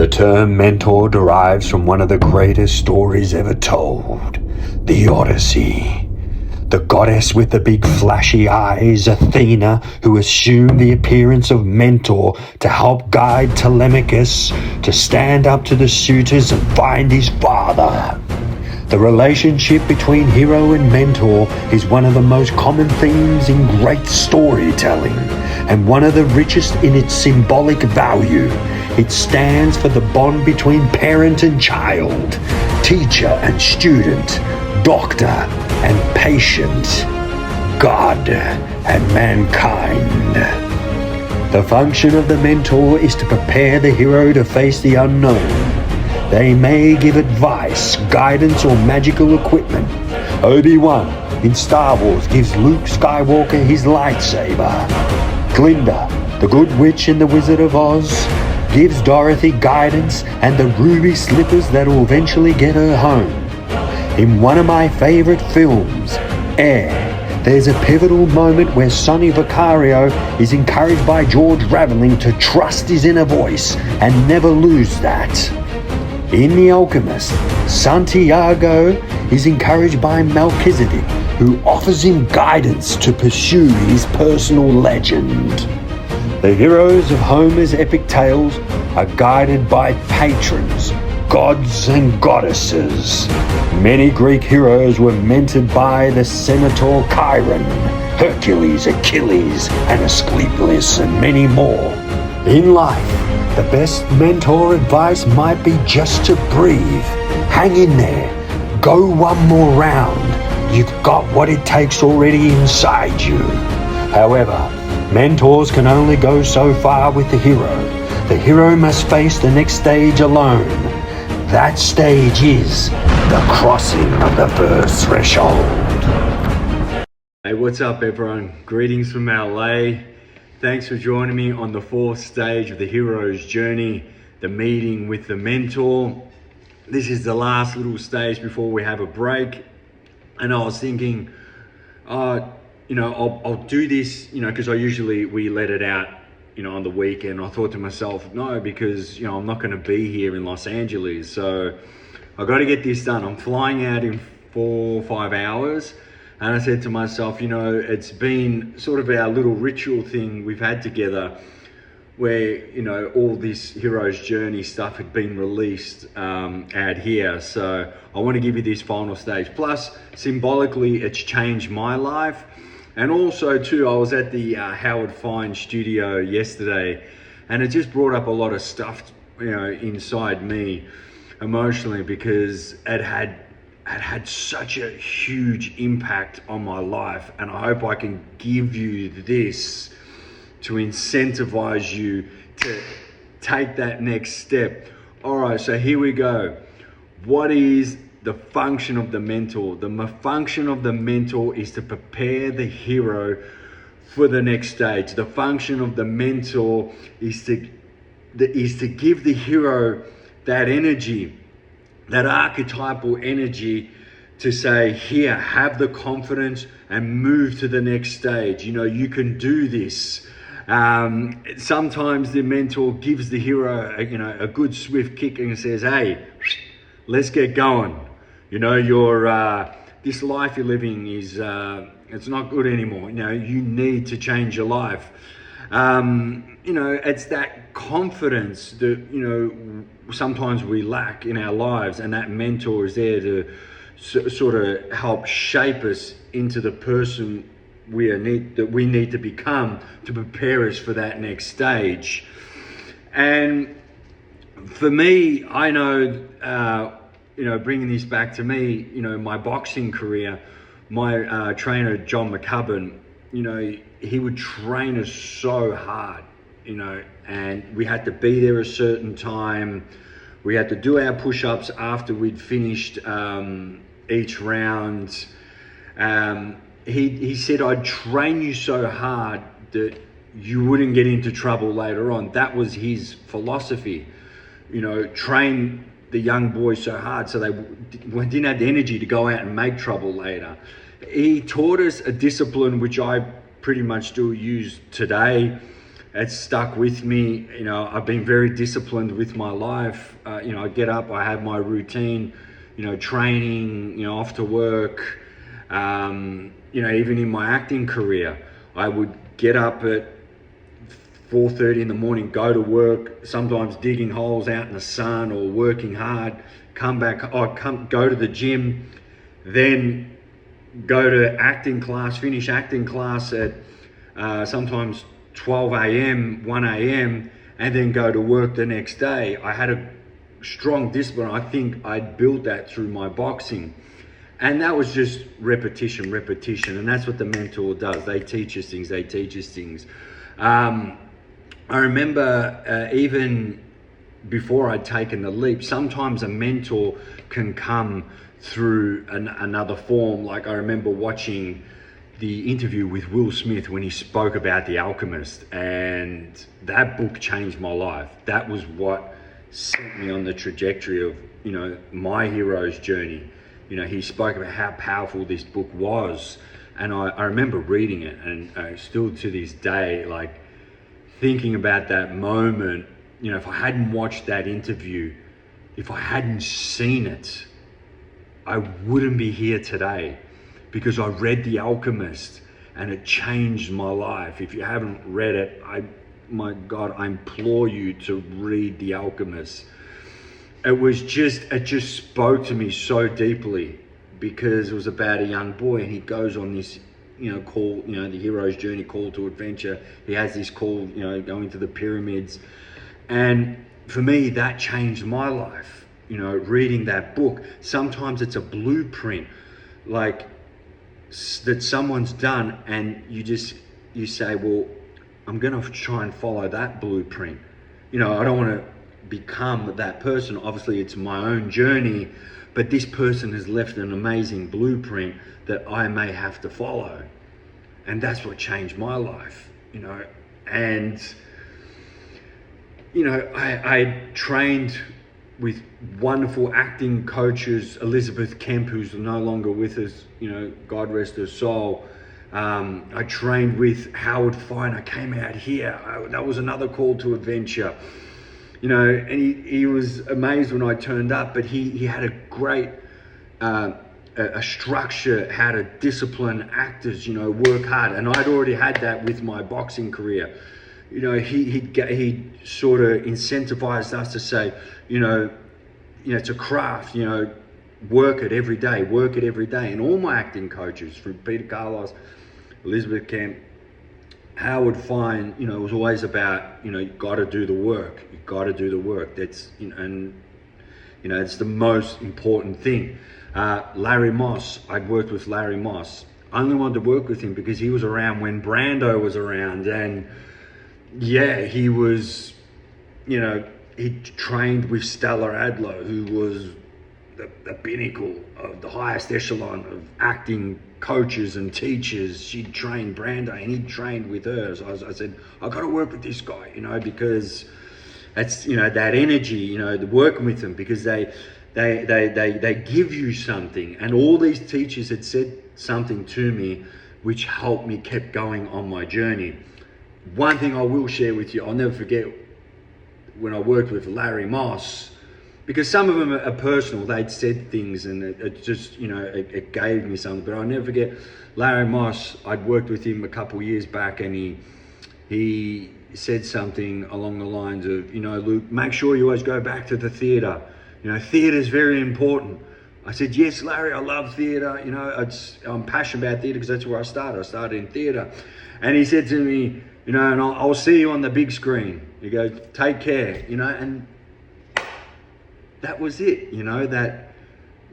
The term mentor derives from one of the greatest stories ever told, the Odyssey. The goddess with the big flashy eyes, Athena, who assumed the appearance of mentor to help guide Telemachus to stand up to the suitors and find his father. The relationship between hero and mentor is one of the most common themes in great storytelling, and one of the richest in its symbolic value. It stands for the bond between parent and child, teacher and student, doctor and patient, God and mankind. The function of the mentor is to prepare the hero to face the unknown. They may give advice, guidance, or magical equipment. Obi-Wan in Star Wars gives Luke Skywalker his lightsaber. Glinda, the Good Witch in The Wizard of Oz, gives Dorothy guidance and the ruby slippers that will eventually get her home. In one of my favorite films, Air, there's a pivotal moment where Sonny Vaccaro is encouraged by George Raveling to trust his inner voice and never lose that. In The Alchemist, Santiago is encouraged by Melchizedek, who offers him guidance to pursue his personal legend. The heroes of Homer's epic tales are guided by patrons, gods and goddesses. Many Greek heroes were mentored by the Centaur Chiron, Hercules, Achilles, and Asclepius, and many more. In life, the best mentor advice might be just to breathe. Hang in there. Go one more round. You've got what it takes already inside you. However, mentors can only go so far with the hero. The hero must face the next stage alone. That stage is the crossing of the first threshold. Hey, what's up everyone? Greetings from LA. Thanks for joining me on the fourth stage of the hero's journey, the meeting with the mentor. This is the last little stage before we have a break. And I was thinking, I'll do this, because we let it out, on the weekend. I thought to myself, no, because, I'm not going to be here in Los Angeles. So I got to get this done. I'm flying out in 4 or 5 hours. And I said to myself, it's been sort of our little ritual thing we've had together where, all this hero's journey stuff had been released out here. So I want to give you this final stage. Plus, symbolically, it's changed my life. And also, too, I was at the Howard Fine studio yesterday, and it just brought up a lot of stuff, inside me emotionally, because it had such a huge impact on my life, and I hope I can give you this to incentivize you to take that next step. All right, so here we go. What is the function of the mentor? The function of the mentor is to prepare the hero for the next stage. The function of the mentor is to give the hero that energy, that archetypal energy, to say, here, have the confidence and move to the next stage. You can do this. Sometimes the mentor gives the hero a good swift kick and says, hey, let's get going. This life you're living is it's not good anymore. You need to change your life. It's that confidence that sometimes we lack in our lives, and that mentor is there to sort of help shape us into the person we need to become to prepare us for that next stage. And for me, I know, bringing this back to me, my boxing career, my trainer, John McCubbin, he would train us so hard, and we had to be there a certain time. We had to do our push-ups after we'd finished each round. He said, I'd train you so hard that you wouldn't get into trouble later on. That was his philosophy, train the young boys so hard so they didn't have the energy to go out and make trouble later. He taught us a discipline which I pretty much still use today, it's stuck with me. You know, I've been very disciplined with my life. You know, I get up, I have my routine, you know, training, you know, off to work. You know, even in my acting career, I would get up at 4:30 in the morning, go to work, sometimes digging holes out in the sun or working hard, come back, go to the gym, then go to acting class, finish acting class at sometimes 12 a.m., 1 a.m., and then go to work the next day. I had a strong discipline. I think I'd built that through my boxing. And that was just repetition. And that's what the mentor does. They teach us things. I remember even before I'd taken the leap, sometimes a mentor can come through another form. Like I remember watching the interview with Will Smith when he spoke about The Alchemist, and that book changed my life. That was what set me on the trajectory of, you know, my hero's journey. You know, he spoke about how powerful this book was, and I remember reading it, and still to this day, like thinking about that moment. You know, if I hadn't watched that interview, if I hadn't seen it, I wouldn't be here today, because I read The Alchemist and it changed my life. If you haven't read it, my God, I implore you to read The Alchemist. It just spoke to me so deeply, because it was about a young boy, and he goes on this, you know, call, you know, the hero's journey, call to adventure. He has this call, you know, going to the pyramids. And for me, that changed my life. You know, reading that book, sometimes it's a blueprint, like that someone's done, and you say, well, I'm going to try and follow that blueprint. You know, I don't want to become that person. Obviously, it's my own journey, but this person has left an amazing blueprint that I may have to follow. And that's what changed my life, you know. And, you know, I trained with wonderful acting coaches, Elizabeth Kemp, who's no longer with us, you know, God rest her soul. I trained with Howard Fine. I came out here. That was another call to adventure. You know, and he was amazed when I turned up, but he had a great a structure, how to discipline actors, you know, work hard. And I'd already had that with my boxing career. You know, he sort of incentivized us to say, you know, it's a craft, you know, work it every day. And all my acting coaches, from Peter Carlos, Elizabeth Kemp, Howard Fine, you know, it was always about, you know, you got to do the work. That's, you know, and, you know, it's the most important thing. Larry Moss, I'd worked with Larry Moss. I only wanted to work with him because he was around when Brando was around, and yeah, he was, you know, he trained with Stella Adler, who was the pinnacle of the highest echelon of acting coaches and teachers. She trained Brando, and he trained with her. So I said, I got to work with this guy, you know, because that's, you know, that energy, you know, the working with them, because they give you something. And all these teachers had said something to me which helped me keep going on my journey. One thing I will share with you, I'll never forget when I worked with Larry Moss, because some of them are personal. They'd said things, and it just, you know, it gave me something. But I'll never forget Larry Moss. I'd worked with him a couple of years back, and he said something along the lines of, you know, Luke, make sure you always go back to the theatre. You know, theatre is very important. I said, yes, Larry, I love theatre. You know, I'm passionate about theatre because that's where I started. I started in theatre. And he said to me, you know, and I'll see you on the big screen. He goes, take care, you know, and that was it, you know, that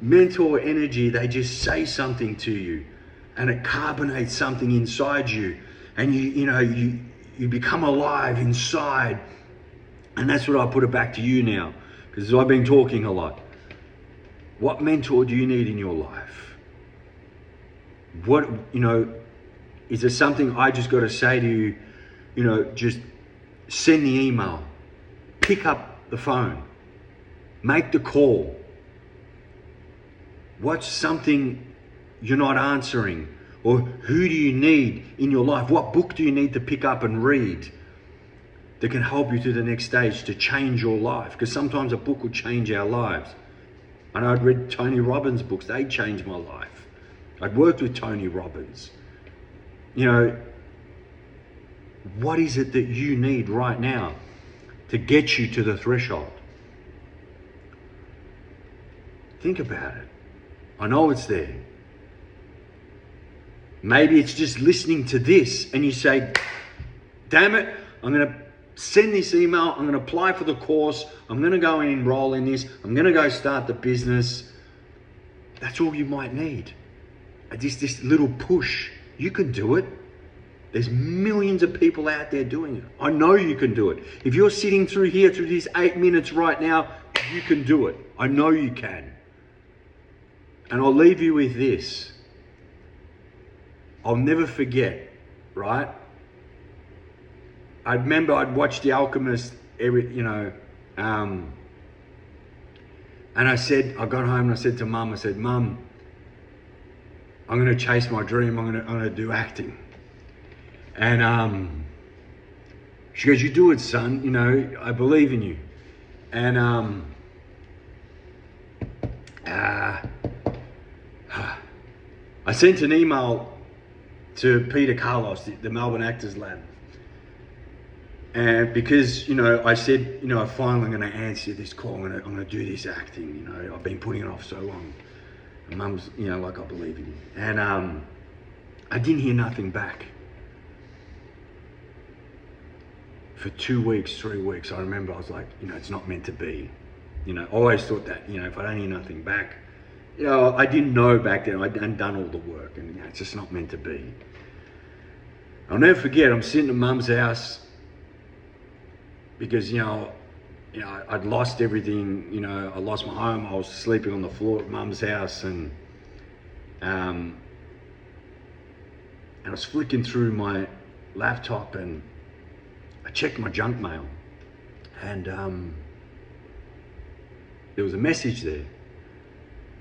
mentor energy. They just say something to you, and it carbonates something inside you, and you become alive inside. And that's what I put it back to you now, because I've been talking a lot. What mentor do you need in your life? What, you know, is there something I just got to say to you? You know, just send the email, pick up the phone, make the call. What's something you're not answering? Or who do you need in your life? What book do you need to pick up and read? that can help you to the next stage to change your life. Because sometimes a book will change our lives. I know I'd read Tony Robbins' books. They changed my life. I'd worked with Tony Robbins. You know, what is it that you need right now to get you to the threshold? Think about it. I know it's there. Maybe it's just listening to this and you say, damn it, I'm going to send this email, I'm going to apply for the course, I'm going to go and enroll in this, I'm going to go start the business. That's all you might need. Just this little push. You can do it. There's millions of people out there doing it. I know you can do it. If you're sitting through here, through these 8 minutes right now, you can do it. I know you can. And I'll leave you with this. I'll never forget, right? I remember I'd watched The Alchemist and I got home and I said to Mum, Mum, I'm going to chase my dream. I'm going to do acting. And she goes, you do it, son. You know, I believe in you. And I sent an email to Peter Carlos, the Melbourne Actors Lab. And because, you know, I said, you know, finally I'm going to answer this call. I'm going to do this acting. You know, I've been putting it off so long. And Mum's, you know, like, I believe in you. And I didn't hear nothing back. For 2 weeks, 3 weeks, I remember I was like, you know, it's not meant to be. You know, I always thought that, you know, if I don't hear nothing back, you know, I didn't know back then. I hadn't done all the work, and you know, it's just not meant to be. I'll never forget, I'm sitting at Mum's house because, you know, I'd lost everything. You know, I lost my home. I was sleeping on the floor at Mum's house, and I was flicking through my laptop, and I checked my junk mail, and there was a message there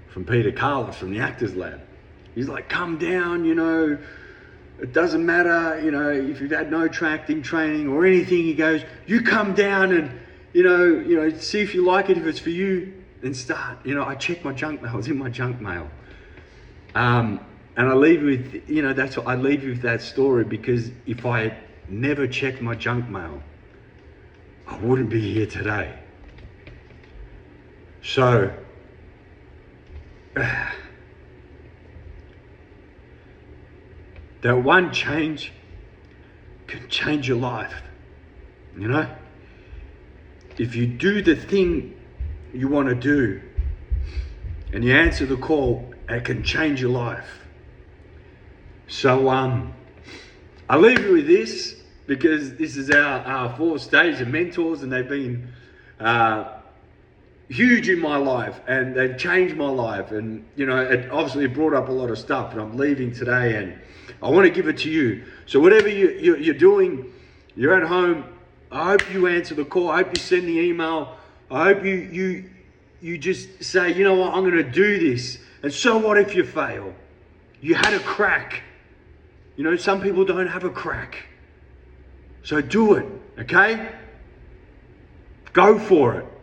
from Peter Carlos from the Actors Lab. He's like, come down, you know, it doesn't matter, you know, if you've had no acting training or anything. He goes, you come down and, you know, see if you like it, if it's for you, then start. You know, I checked my junk mail, it was in my junk mail. And I leave you with, you know, that's what I leave you with, that story, because if I had never checked my junk mail, I wouldn't be here today. So, that one change can change your life, you know? If you do the thing you want to do and you answer the call, it can change your life. So I leave you with this, because this is our 4 stages of mentors, and they've been huge in my life, and they've changed my life. And you know, it obviously brought up a lot of stuff, but I'm leaving today and I want to give it to you. So whatever you're doing, you're at home, I hope you answer the call. I hope you send the email. I hope you just say, you know what, I'm going to do this. And so what if you fail? You had a crack. You know, some people don't have a crack. So do it, okay? Go for it.